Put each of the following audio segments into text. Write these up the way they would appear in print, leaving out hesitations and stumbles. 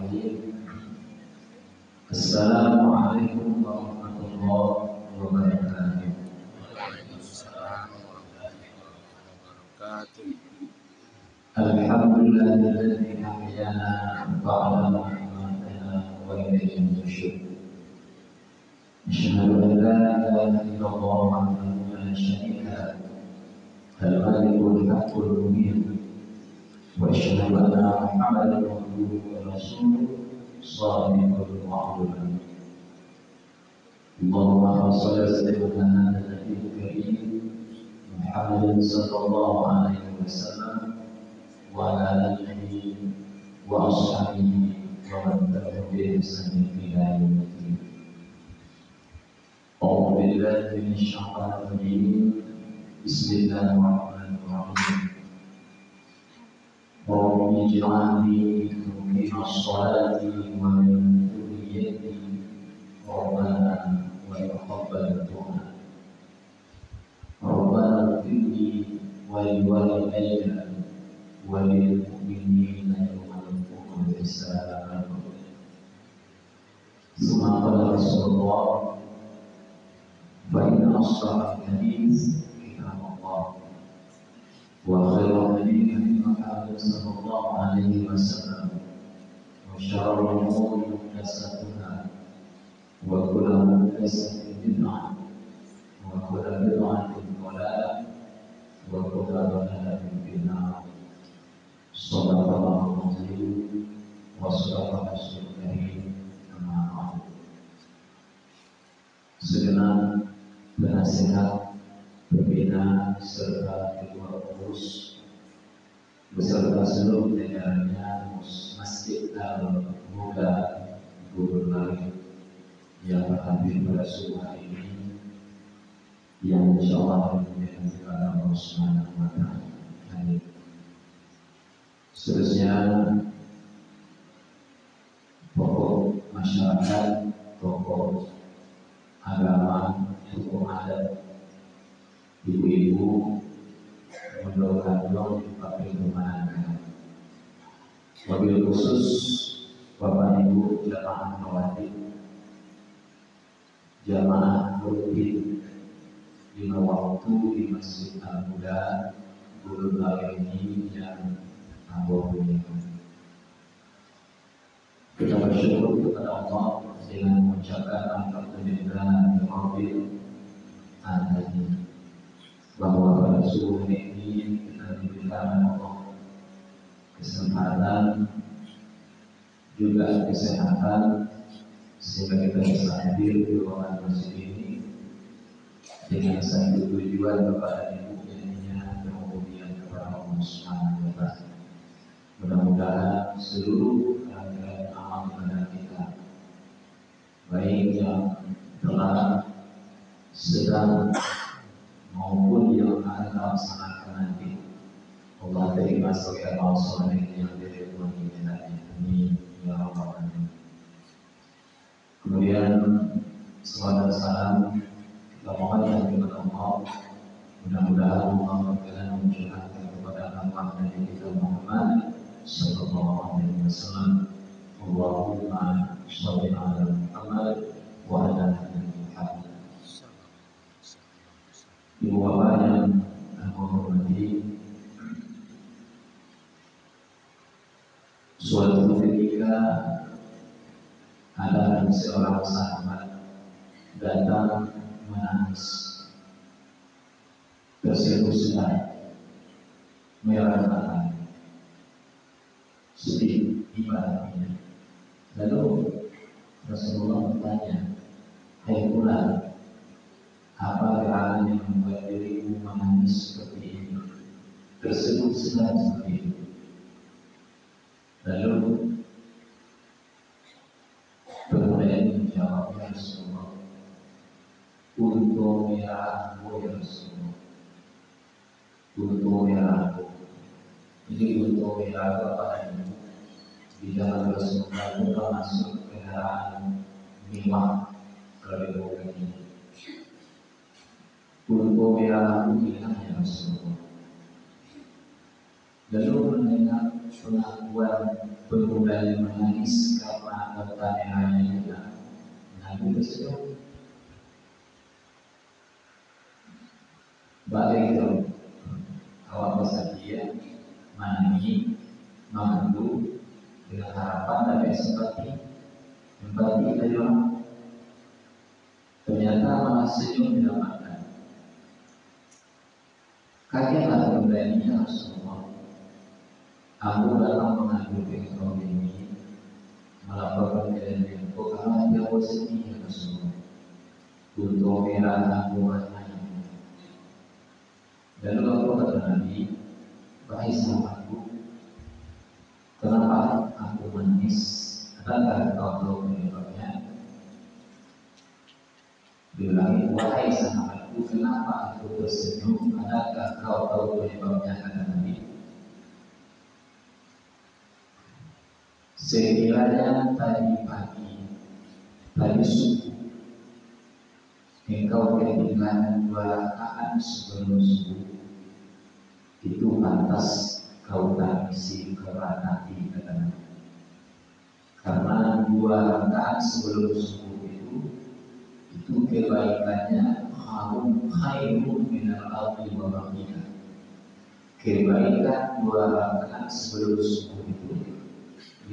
Bismillahirrahmanirrahim. Assalamualaikum warahmatullahi wabarakatuh. Waalaikumsalam warahmatullahi wabarakatuh. Alhamdulillahilladzi ahyana ba'da ma amatana wa ilayhi nusyur. Asyhadu an la ilaha illallah wahdahu la syarika lahu, al-malikul haqqul mubin. Wa asyhadu anna Muhammadan abduhu wa rasuluhu shadiqul wa'd. Allahumma shalli ala sayyidina nabiyil karim Muhammad sallallahu alaihi wasallam wa ala alihi wa ashabihi wa man tabi'ahum bi ihsan ila yaumil din. A'udzu billahi minasy syaithanir rajim. Bismillahirrahmanirrahim. Rabbi ij'alni muqimas sholati wa min dhurriyyati Rabbana wa taqabbal du'a. Rabbana ighfirli wa liwalidayya wa lil mu'minina yawma yaqumul hisab. Tsumma qala Rasulullah fa inna ashrafal hadits kitabullah wa khairul hadi Muhammad sallallahu alaihi wasallam wa syarrul umuri muhdatsatuha wa kullu muhdatsatin bid'ah wa kullu bid'atin dhalalah wa kullu dhalalatin finnar. Shadaqallahu al-azim wa shadaqa rasulul karim. Amma ba'du. Segenap penasihat, pembina serta ketua pengurus beserta seluruh jajarannya Masjid Al-Muda Bubur Bali yang berhadir pada subuh hari ini, yang insyaallah dimuliakan oleh Allah Subhanahu wa taala. Amin. Seterusnya pokok masyarakat, tokoh agama, tokoh adat, ibu-ibu, mendorong pakai pemandangan. Wabil khusus Bapak Ibu jamaah khawatir, jamaah rutin lima waktu di Masjid Al-Muda Bubur Bali ini yang Allah muliakan. Kita bersyukur kepada Allah dengan mengucapkan alhamdulillah rabbil alamin, bahwa pada subuh ini kita diberikan Allah kesempatan juga kesehatan sehingga kita bisa hadir di ruangan masjid ini dengan satu tujuan kepada ibu jadinya kemudian kepada Allah Subhanahu wa taala. Mudah-mudahan seluruh rangkaian amal ibadah kita, baik yang telah, sedang maupun yang akan dilaksanakan nanti, Allah terima sebagai amal soleh yang diridhoi kita. Amin ya rabbal alamin. Kemudian salawat dan salam kita mohon kepada Allah, mudah-mudahan Allah berkenan mencurahkan kepada Allah Nabi kita Muhammad sallallahu alaihi wasallam. Allahumma shalli ala Muhammad wa ala ali Muhammad. Ibu bapak yang aku hormati, suatu ketika ada seorang sahabat datang menangis, terseduh-seduh, merah mata, sedih ibadahnya. Lalu Rasulullah bertanya, "Hai fulan, apa keadaan yang membuat dirimu menangis seperti ini, terseduh-seduh seperti ini?" Lalu pemuda ini menjawab, "Ya Rasulullah, untung merahku ya Rasulullah, untung merahku." Jadi untung merahku apa ini? Di dalam Rasulullah itu masuk kendaraan mewah kalau ini. Untung merahku bilang ya Rasulullah. Lalu mendengar pengakuan pemuda yang menangis karena anggota merahnya juga. Nabi tersebut balik itu awal masa dia menangis mampu dengan harapan dan empati dari orang, ternyata malah senyum didapatkan. Kagetlah pemuda ini, ya Rasulullah, aku datang mengadu ke kaum ini, melaporkan kejadian itu karena dia sedih, ya Rasulullah, untuk merah aku hanya. Dan lalu kata Nabi, wahai sahabatku, kenapa aku menangis? Adakah kau tahu penyebabnya? Diulangi, wahai sahabatku, kenapa aku tersenyum? Adakah kau tahu penyebabnya? Kata Nabi, sekiranya tadi pagi, tadi subuh, engkau ketinggalan 2 rakaat sebelum subuh, itu pantas kau tangisi kerat hati, kata Nabi. Karena 2 rakaat sebelum subuh itu kebaikannya khairun minal ardi wa baqiha. Kebaikan 2 rakaat sebelum subuh itu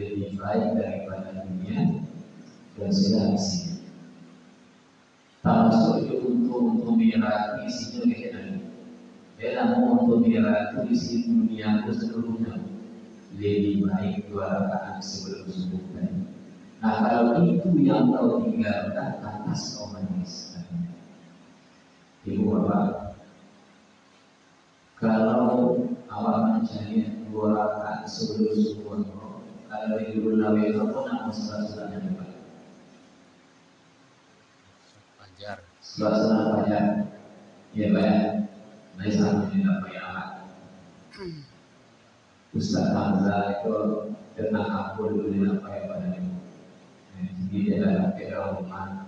lebih baik daripada dunia dan segala isinya. Termasuk untuk merah isinya kayak tadi. Namun untuk merah itu isi dunia itu seluruhnya lebih baik 2 rakaat sebelum subuh tadi. Nah, kalau itu yang kau tinggalkan, atas kau menangis. Ibu bapak, kalau awak mencari 2 rakaat sebelum subuh, kalau di dulu nabi itu pun nama surat-suratnya juga. Fajar. Surat-surat fajar, ya banyak. Dari sana tidak banyak. Ustaz Hamzah itu tentang aku dulu dilapai pada ini. Jadi dia ada kira rumah.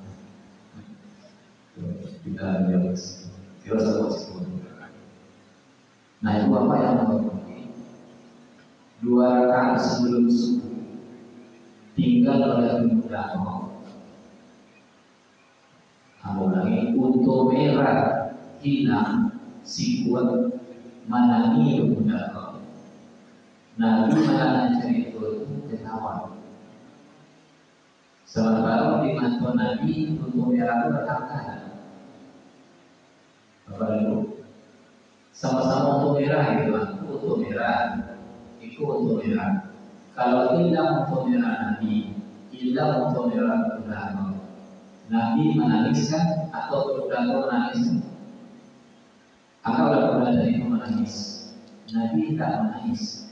Kita ada kira satu sepuluh. Nah itu apa yang terjadi? 2 rakaat sebelum subuh tinggal oleh pemuda. Kamu lagi untuk merah hilang si kuat menangi pemuda. Nabi malah cerita itu ketawa. Sementara di mata Nabi untuk merah itu berkata, apa itu? Sama-sama untuk merah gitu, aku untuk merah, ikut untuk merah. Kalau tidak untuk merah Nabi, tidak untuk merah pemuda, Nabi menangiskan atau pemuda menangiskan? Apakah pemuda itu menangis? Nabi tak menangis.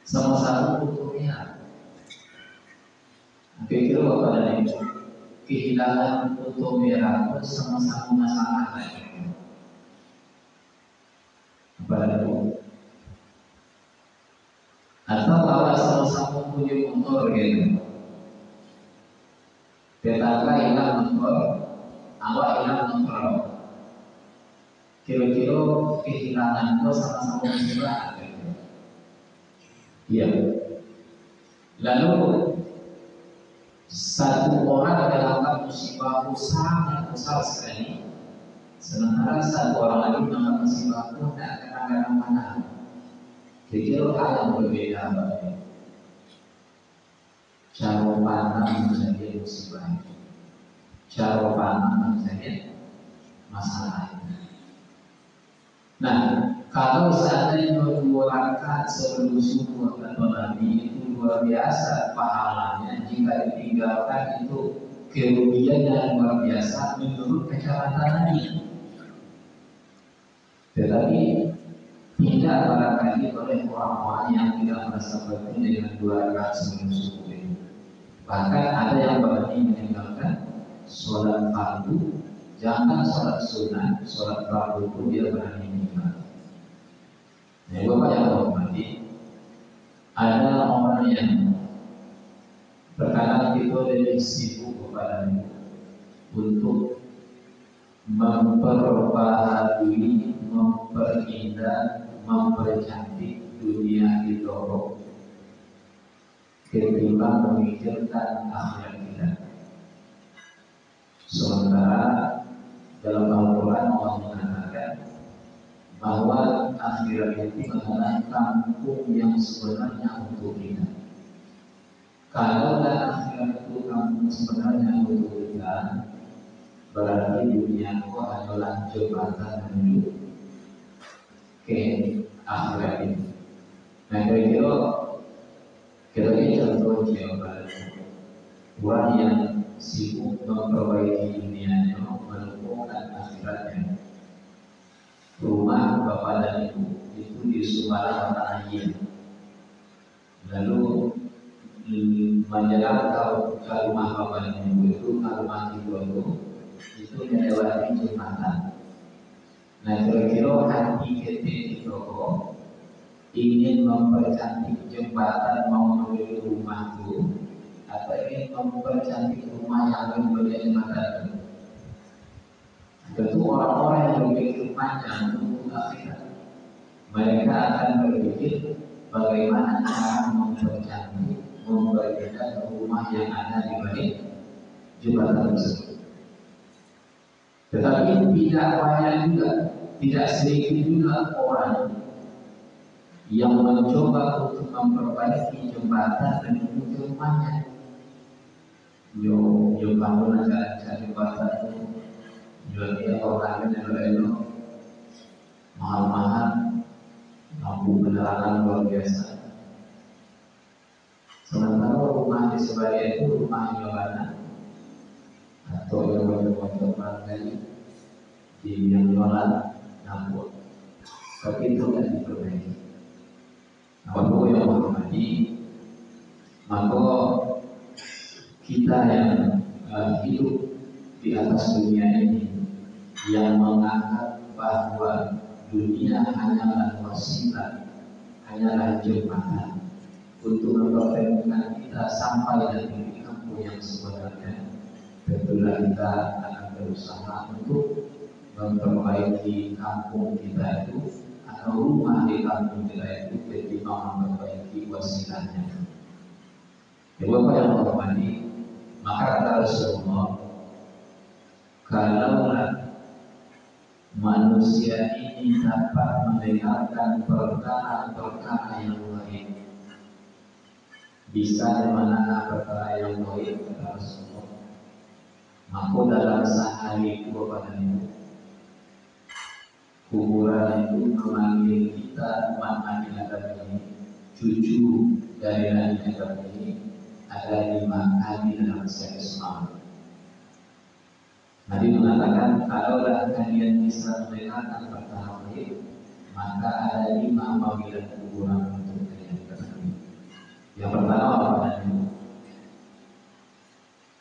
Sama-sama untuk merah. Kira-kira apa dari itu? Kehilangan untuk merah pun sama-sama masalah lain. Apa itu? Atau awak sama-sama punya motor gitu. Tetangga hilang motor, awak hilang motor. Kira-kira kehilangan itu sama-sama masalah. Iya. Lalu satu orang dalam musibah sangat besar sekali, sementara satu orang lagi dalam musibah pun tak kadang-kadang mana. Kira-kira hal yang berbeda bagi cara pandang menjadi musibah, cara pandang menjadi masalah. Nah, kalau seandainya 2 rakaat sebelum subuh atau Nabi itu luar biasa pahalanya, jika ditinggalkan itu kerugian yang luar biasa menurut kacamata Nabi. Tetapi tidak barangkali oleh orang-orang yang tidak merasa penting dengan 2 rakaat sebelum subuh itu. Bahkan ada yang berani meninggalkan sholat fardu, jangan sholat sunnah, sholat fardu pun dia berani meninggalkan. Nah, Bapak yang hormati, ada orang yang terkadang itu lebih sibuk kepada untuk memperbaharui, memperindah, mempercantik dunia itu ketimbang memikirkan akhirat kita. Sementara dalam Al-Quran Allah mengatakan bahwa akhirat itu adalah kampung yang sebenarnya untuk kita. Kalau akhirat itu kampung sebenarnya untuk kita, berarti dunia itu adalah jembatan menuju ke akhirat itu. Nah, kira-kira contoh jawaban orang yang sibuk memperbaiki dunianya, melumpuhkan akhiratnya. Rumah bapak dan ibu itu di Sumatera Utara, lalu menjelang ke rumah bapak dan ibu itu ke rumah ibu itu melewati jembatan. Nah, kira-kira hati kita itu ingin mempercantik jembatan mau menuju rumah itu, atau ingin mempercantik rumah yang berada di jembatan itu? Tentu orang-orang yang berpikir panjang untuk akhirat, mereka akan berpikir bagaimana cara mempercantik, mempercantik rumah yang ada di balik jembatan tersebut. Tetapi tidak banyak juga, tidak sedikit juga orang yang mencoba untuk memperbaiki jembatan dan menuju rumahnya. Yo bangun acara jembatan itu, dia orangnya elok-elok, mahal-mahal, lampu penerangan luar biasa. Sementara rumah di sebelah itu rumah jalanan atau yang macam-macam barangkali di yang jualan lampu, tapi itu tidak diperbaiki. Apapun yang menghormati, maka kita yang hidup di atas dunia ini, yang menganggap bahwa dunia hanyalah wasilah, hanyalah jembatan untuk mempertemukan kita sampai di kampung yang sebenarnya, tentulah kita akan berusaha untuk memperbaiki kampung kita itu atau rumah di kampung kita itu ketimbang memperbaiki wasilahnya. Bapak yang menghormati, maka kata Rasulullah, kalaulah manusia ini dapat mendengarkan perkara-perkara yang baik, bisa dimana perkara yang baik, kata Rasulullah, maka dalam sehari Bapak dan Ibu, kuburan itu memanggil kita umat Nabi Adam ini, cucu dari Nabi Adam ini, ada 5 kali dalam sehari semalam. Nabi mengatakan, kalaulah kalian bisa mendengarkan perkara baik, maka ada 5 panggilan kuburan untuk kalian ketahui. Yang pertama apa?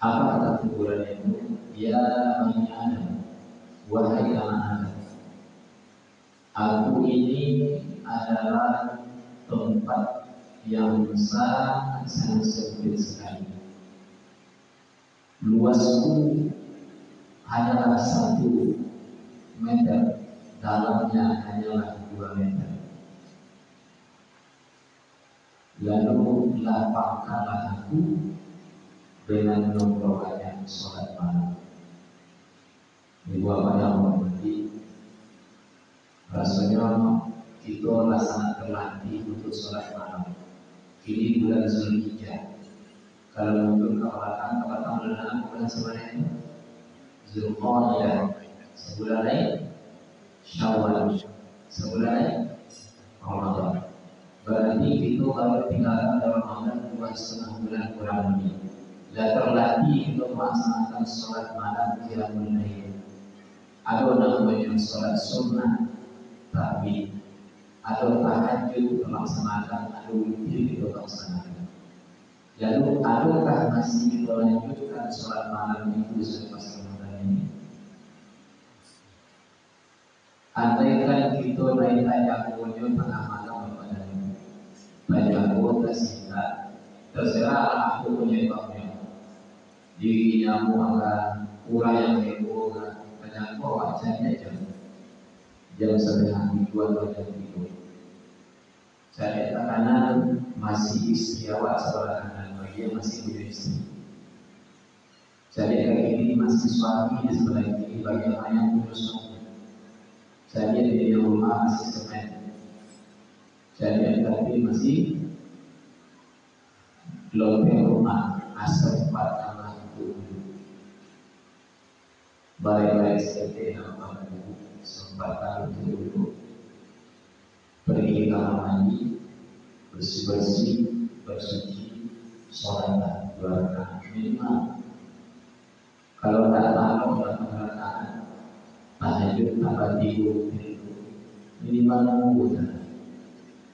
Apa kata kuburan itu? Ya Bani Adam, wahai anak Adam, aku ini adalah tempat yang sangat sempit sekali. Luasku hanyalah 1 meter, dalamnya hanyalah 2 meter. Lalu lapangkanlah aku dengan memperbanyak sholat malam. Ibu bapak yang mengerti, rasanya kita sangat terlatih untuk sholat malam. Ini bulan Zulhijjah. Kalau untuk kawatan bulan sebenarnya Zulqa'dah, sebulan lain Syawal, sebulan lain Ramadan. Berarti itu kalau tinggalkan Ramadan 2,5 bulan kurang lebih. Dan terlatih untuk melaksanakan sholat malam qiyamul lail. Ada namanya sholat sunnah, tapi ada tahajud melaksanakan, ada witir itu melaksanakan. Lalu adakah masih dilanjutkan sholat malam itu selepas Ramadan ini? Andaikan kita naik tajak kunjung tengah malam kepada tajak kuota sehingga terserah aku punya ibadahnya. Diri nyamu akan kurang yang heboh, banyak bawa jam 1:30 jam 2 jam 3. Saya kanan masih istiawa sebelah kanan, bagian masih punya istri. Saya lihat kiri masih suami di sebelah kiri, bagian yang punya suami. Saya lihat di rumah masih semen. Saya lihat kaki masih loteng rumah, asal tempat tanah itu. Balai-balai seperti nama sempat tahun itu pergi ke kamar mandi, bersih-bersih, bersuci, sholat dua rakaat minimal. Kalau tak tahu dalam rakaat, tahajud tambah tidur minimal minggu.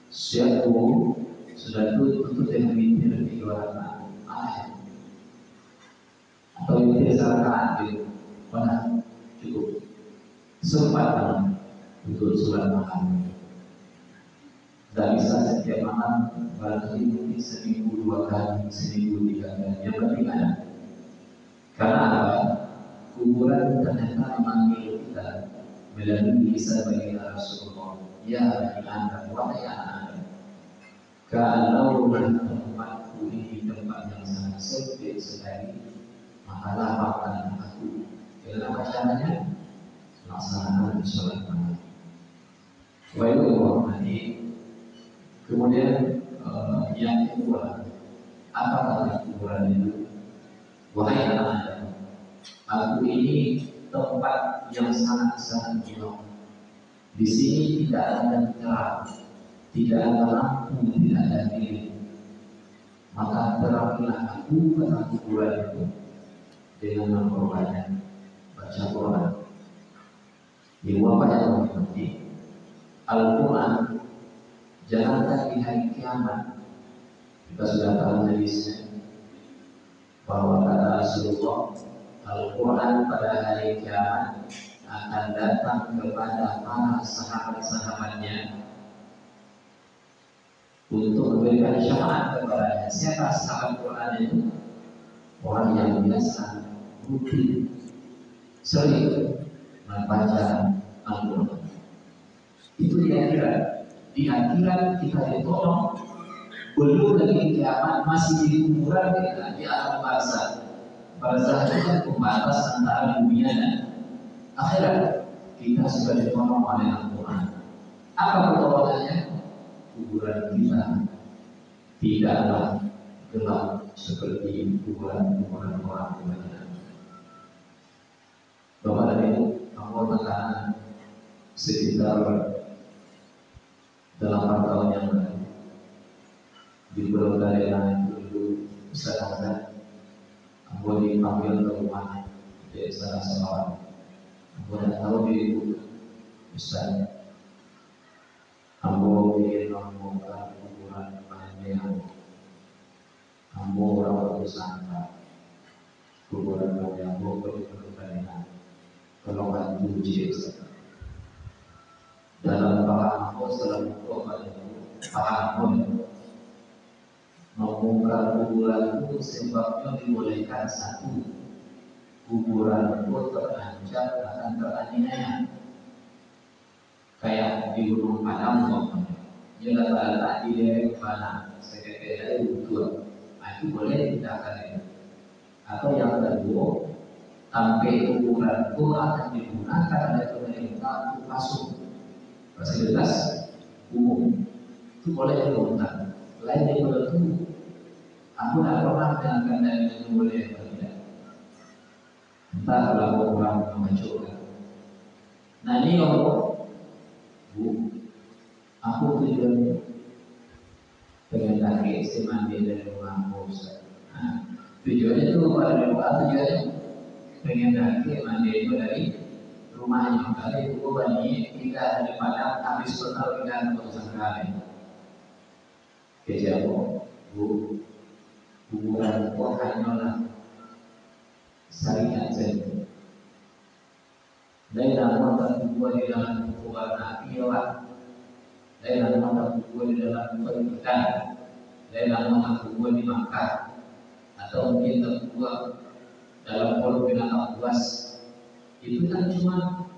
Siap sudah tutup dengan witir di dua rakaat. Atau witir rakaat gitu, mana cukup. Sempat untuk sholat malam. Tidak bisa setiap malam, berarti mungkin seminggu 2 kali, seminggu 3 kali. Yang penting ada. Karena apa? Kuburan ternyata memanggil kita melalui lisan baginda Rasulullah. Ya Anda, wahai anak-anak, kalau tempatku ini tempat yang sangat sempit sekali, maka lapangkan aku. Bagaimana caranya? Laksanakan sholat malam. Kemudian yang kedua, apa kata kuburan itu? Wahai anak-anak, aku ini tempat yang sangat-sangat gelap. Di sini tidak ada terang, tidak ada lampu, tidak ada lilin. Maka terangilah aku pada kuburan itu dengan memperbanyak baca Quran. Di apa yang mengerti Al-Quran, jangankan di hari kiamat. Kita sudah tahu hadisnya bahwa kata Rasulullah, Al-Quran pada hari kiamat akan datang kepada para sahabat-sahabatnya untuk memberikan syafaat kepadanya. Siapa sahabat Quran itu? Orang yang biasa rutin sering membaca Al-Quran. Itu di akhirat. Di akhirat kita ditolong. Belum lagi kiamat, masih di kuburan kita di alam barzakh. Barzakh itu kan pembatas antara dunia dan akhirat. Kita sudah ditolong oleh Al-Quran. Apa pertolongannya? Kuburan kita tidaklah gelap seperti kuburan orang lain. Bapak dan Ibu, kamu tekanan sekitar 8 tahun yang lalu di Pulau Daerah dulu Ustaz Hamdan, aku dipanggil ke rumah di salah seorang. Aku tidak tahu di Ustaz, aku ingin membongkar kuburan panjang. Kamu orang bersangka kuburan panjang, aku berkenan. Kalau bantu Yesus dalam paham selalu paham membongkar kuburan itu sebabnya dibolehkan satu, kuburan itu terancam akan teraniaya. Kayak di Gunung Padang, dia letak di daerah mana sekretariat itu, itu boleh dipindahkan. Atau yang kedua, sampai kuburan itu akan digunakan oleh pemerintah untuk masuk fasilitas umum, itu boleh digunakan. Lain daripada itu, aku tidak pernah mendengarkan dari itu boleh atau tidak. Entah kalau orang mengajukan. Nah ini kalau Bu, aku tujuan pengen lagi si mandi dari rumah Ustaz. Nah, tujuannya itu pada doa tujuannya pengen lagi mandi itu dari rumahnya. Kali itu bani kita dari Padang habis total kita berusaha kali. Kejauh Bu, kuburan itu hanyalah syariat saja. Dari dalam mata kubur di dalam kuburan Nabi Allah, dari dalam mata kubur di dalam pendidikan, dari dalam mata kubur di Makkah, atau mungkin terkuat dalam kolom binatang buas, itu kan cuma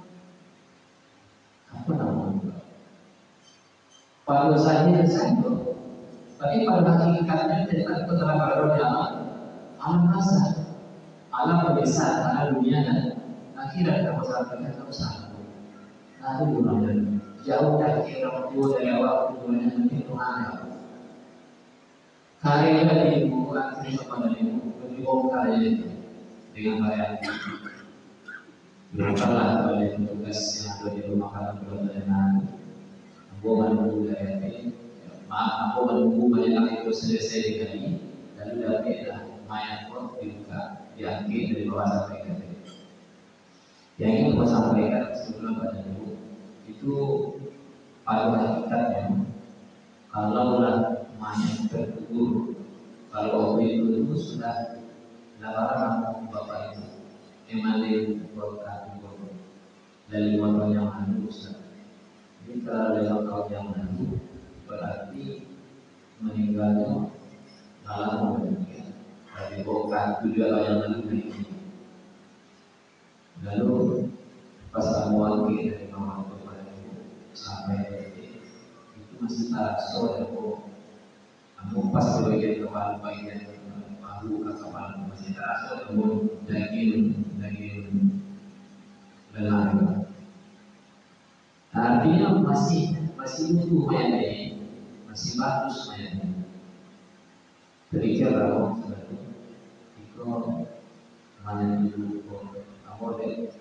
apa namanya? pada saja satu, tapi pada hakikatnya tidak keterangan alam masa, alam pedesaan, alam dunia dan akhirat yang masalah kita usaha. Nah itu gimana? Jauh dari orang tua dari awal tujuannya mungkin Tuhan. Karya ibu akhirnya kepada ibu dibongkar itu dengan bayar. Bongkarlah oleh tugas yang ada di rumah kami berjalan. Aku menunggu dari maaf, aku menunggu banyak itu selesai digali, lalu dapatlah mayat pun dibuka, diangkat dari bawah sampai ke atas. Yang ingin saya sampaikan sebelum pada ibu itu pada hakikatnya kalaulah mayat terkubur, kalau waktu itu sudah lamaran bapak itu emang berkata dari waktu yang halus. Jadi kalau lewat tahun yang lalu berarti meninggalnya malam demikian. Dari bukan 7 tahun yang lalu ini. Lalu pas kamu lagi dari mama kepada ibu sampai detik itu masih terasa ya bu. Kamu pas bagian kepala bagian paru ke kepala masih terasa namun daging lelah. Artinya masih utuh mayat ini, masih bagus mayat ini. Berikir kalau itu mayat itu aku deh,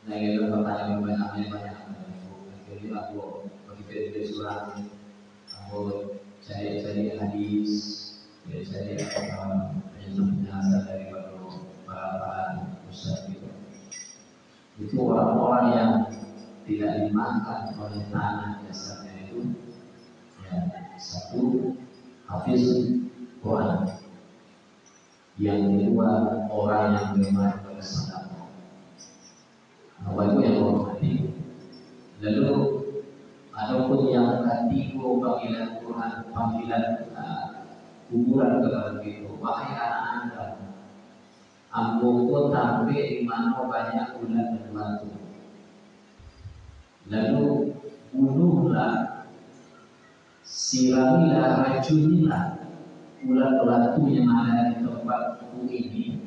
naik ke pertanyaan banyak. Akhirnya aku berpikir surat, aku cari hadis, cari penjelasan dari para ustaz itu. Itu orang-orang yang tidak dimakan oleh tanah dasarnya itu ya, satu hafiz Quran, yang kedua orang yang gemar bersedekah. Apa itu yang hormati? Lalu adapun yang ketiga panggilan Quran, panggilan kuburan kepada itu, wahai anak-anak, ambo tampil di mana banyak ulat dan batu. Lalu bunuhlah, siramilah, racunilah ulat batu yang ada di tempat ini,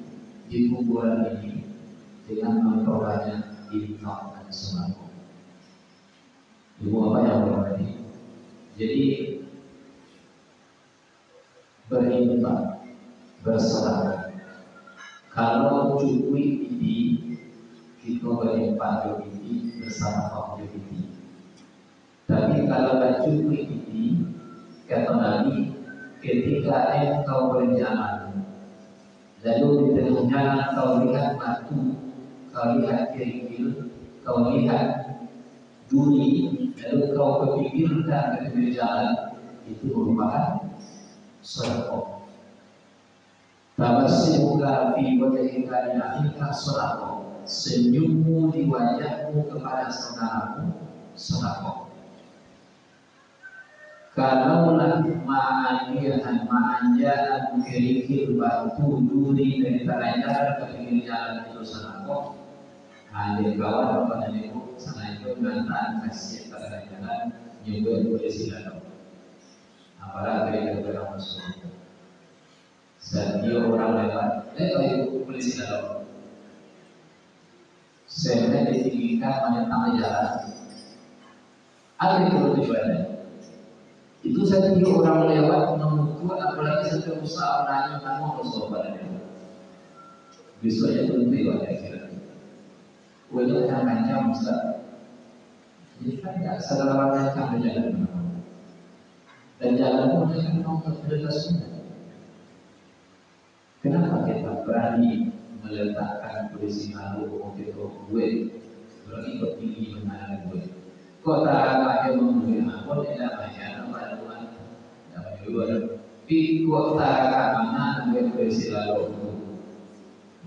di kuburan ini, dengan memperbanyak infak dan sembako. Ibu apa yang berarti? Jadi berinfak, bersedekah. Kalau cukup ini kita berinfak ini bersama Pak ini. Tapi kalau tak cukup ini, kata Nabi, ketika engkau berjalan, lalu di tengah jalan kau lihat batu, kau lihat kerikil, kau lihat duri, lalu kau kepikirkan ketika jalan, itu merupakan sedekah. Tabassumuka fi wajhika li akhika sedekah. Senyummu di wajahmu kepada saudaramu sedekah. Kalaulah ma'anjaan kerikil batu duri dari jalan ke pinggir jalan itu sedekah. Hadir kawan kepada ibu sana itu bantahan kasih pada jalan juga polisi lalu. Apalagi dari negara Muslim. Setiap orang lewat, ibu polisi lalu. Saya ditinggikan menyertai jalan. Ada itu tujuannya. Itu setiap orang lewat memukul, apalagi setiap usaha orangnya kamu harus sobat. Besoknya tentu ya kira. Wajah yang macam Ustaz. Jadi kan tidak segala macam berjalan. Dan jalan pun kan nomor prioritas semua. Kenapa kita berani meletakkan polisi malu untuk gue berani tinggi mengenai gue? Kota apa yang menggunakan pun tidak banyak nama Tuhan. Tidak banyak. Di kota mana gue polisi lalu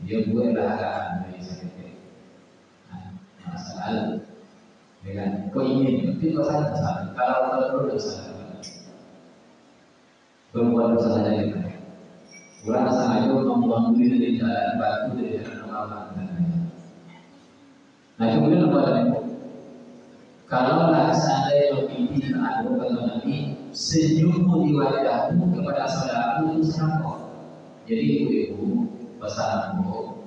dia gue larang dari sakit. Masalah dengan kau ingin itu saja salah. Kalau terlalu salah, berbuat dosa saja kita. Orang sengaja membuang diri dari jalan batu dari jalan Allah. Nah kemudian apa lagi? Kalau seandainya pipi anu kata Nabi, senyummu di wajahmu kepada saudaramu itu sedekah. Jadi ibu-ibu pesanku,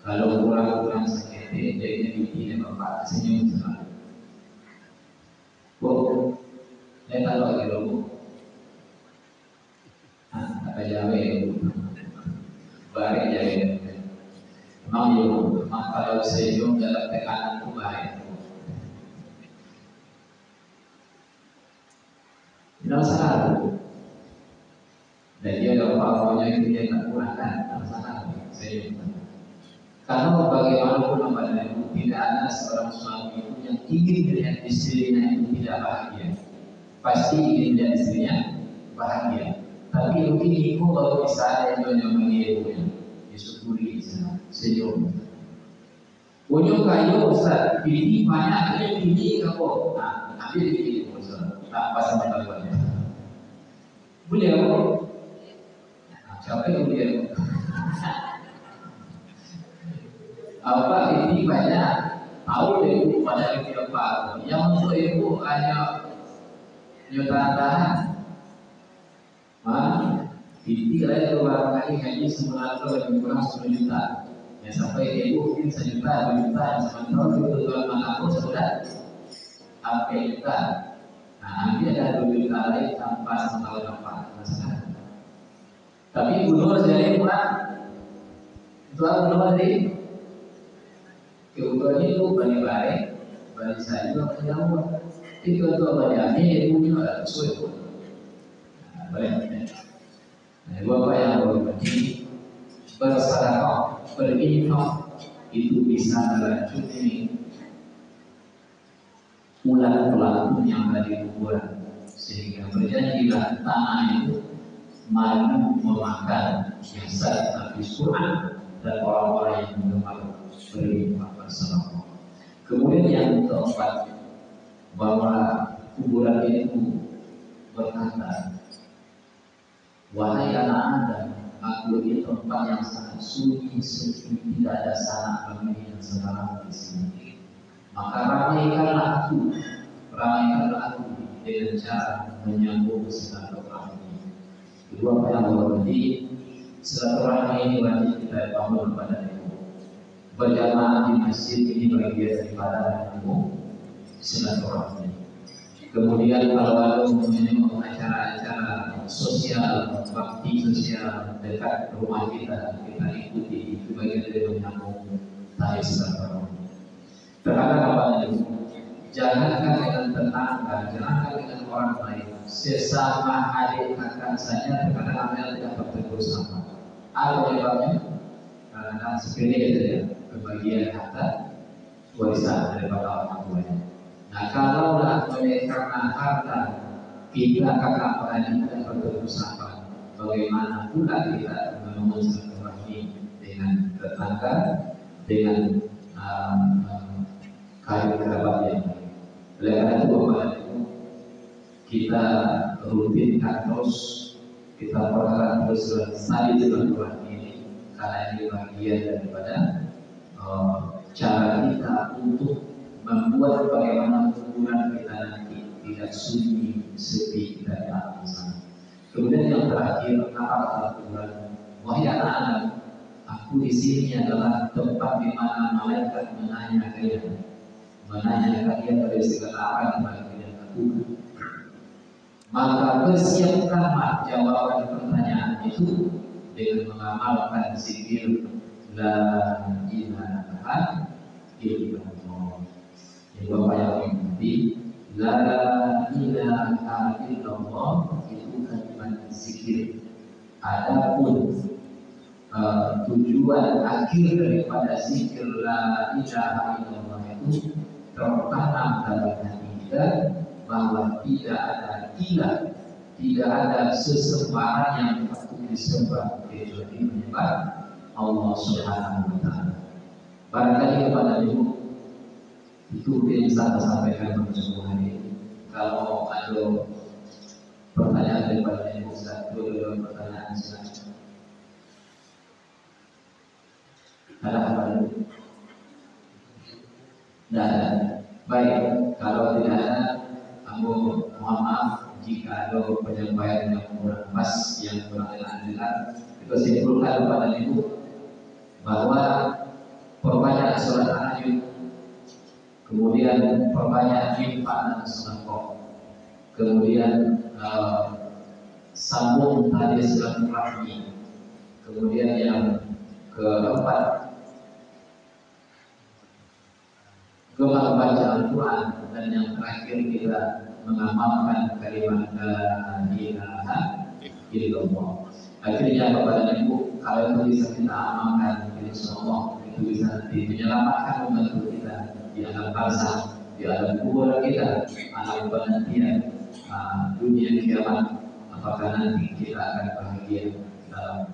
kalau kurang-kurang sakit, jadi pipi dan bapak senyum selalu. Bu, saya tahu lagi bu. Apa jawa ibu? Baik jawa. Memang ibu, memang kalau senyum dalam tekanan itu baik. Tidak salah. Dan dia kalau itu dia tak kurangkan, tidak salah. Senyum. Karena bagaimanapun namanya itu tidak ada seorang suami itu yang ingin melihat istrinya itu tidak bahagia. Pasti ingin melihat istrinya bahagia. Tapi mungkin ibu baru bisa ada yang menyamai ibunya. Disyukuri senyum. Punya kayu Ustaz, pilih banyaknya pilih kamu. Nah, ambil pilih Ustaz. Tak pasang mata-mata. Boleh kamu? Siapa yang boleh? Apa ini banyak tahu ibu pada ibu apa? Yang untuk ibu hanya nyutan-tahan. Ini lain dua kali haji semula lebih kurang 10 juta. Ya sampai ibu mungkin 1 juta, 2 juta, sementara itu tuan aku sudah sampai juta. Nah nanti ada 2 juta lain tanpa setahun apa masalah. Tapi gubernur dari kurang, tuan gubernur dari keuntungannya itu balik-balik, balik saya juga menjauh. Itu tuan banyaknya ibunya sesuai. Boleh. Nah, Bapak yang berpenting bersedekah, berinfak itu bisa meracuni ular pelaku yang ada di kuburan, sehingga berjanjilah tanah itu mau memakan jasad Nabi Sulaiman dan orang-orang yang mengemar berinfak bersedekah. Kemudian yang keempat, bahwa kuburan itu berkata, wahai anak Adam, aku di tempat yang sangat sunyi, sepi, tidak ada sanak famili yang sekarang di sini. Maka ramaikanlah aku dengan cara menyambung silaturahmi. Kedua yang berarti silaturahmi ini wajib kita bangun pada itu. Berjamaah di masjid ini bagian daripada ilmu silaturahmi. Kemudian kalau ada acara-acara sosial, bakti sosial dekat rumah kita ikuti, itu bagian dari menyambung tali silaturahmi. Terkadang apa itu? Jangankan dengan tetangga, jangankan dengan orang lain, sesama adik kakak saja terkadang ada tidak bertegur sama. Apa penyebabnya? Karena sepele saja kebagian harta warisan daripada orang tuanya. Nah, kalaulah oleh karena harta kita kakak beradik dan bertegur sama, bagaimana pula kita membangun silaturahmi dengan tetangga, dengan karib kerabat yang lain. Oleh karena itu, Bapak Ibu, kita rutinkan terus, kita perhatikan terus saling silaturahmi ini, karena ini bagian daripada cara kita untuk membuat bagaimana kuburan kita nanti tidak sunyi, sepi, tidak ada sana. Kemudian yang terakhir, apa kuburan? Wahai anak-anak, aku di sini adalah tempat di mana malaikat menanyakan kalian dari segala apa yang kalian lakukan. Maka persiapkanlah jawaban pertanyaan itu dengan mengamalkan zikir la ilaha illallah. Yang Bapak yang mengerti, la ilaha illallah itu kalimat zikir. Adapun tujuan akhir daripada zikir la ilaha illallah itu tertanam dalam hati kita bahwa tidak ada ilah, tidak ada sesembahan yang patut disembah kecuali menyembah Allah Subhanahu wa Ta'ala. Barangkali kepada ibu itu yang saya sampaikan pada hari ini. Kalau ada pertanyaan daripada ibu, satu dua pertanyaan silakan. Ada apa dulu? Tidak ada. Baik, kalau tidak ada penyampaian yang kurang pas, yang kurang enak, kita simpulkan kepada ibu bahwa perbanyak sholat tahajud, kemudian perbanyak infak dan sedekah, kemudian sambung tali silaturahmi, kemudian yang keempat gemar baca Al-Quran, dan yang terakhir kita mengamalkan kalimat la ilaha illallah. Akhirnya kepada ibu, kalau itu bisa kita amalkan, insyaallah itu bisa nanti menyelamatkan membantu kita di alam bangsa, di alam kubur kita, alam penantian dunia kiamat. Apakah nanti kita akan bahagia dalam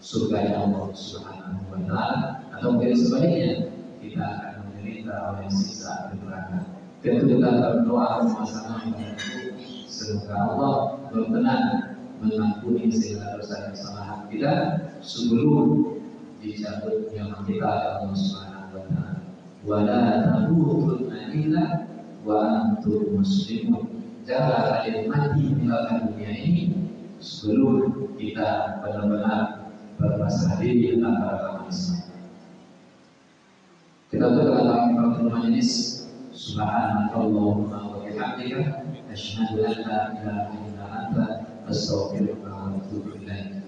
surga Allah Subhanahu wa Ta'ala, atau mungkin sebaliknya kita akan menderita oleh siksa di neraka. Tentu kita berdoa bersama-sama, semoga Allah berkenan mengampuni segala dosa kesalahan kita sebelum dicabut nyawa kita oleh Allah Subhanahu wa Ta'ala. Wa la tamutunna illa wa antum muslimun. Janganlah kalian mati meninggalkan dunia ini sebelum kita benar-benar berpasrah diri antara agama Islam. Kita tutup dengan pertemuan majelis. Subhanakallahumma wa bihamdika asyhadu an la ilaha illa anta astaghfiruka wa atubu ilaik.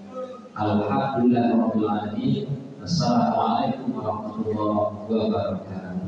Alhamdulillahirabbil alamin. Assalamualaikum warahmatullahi wabarakatuh.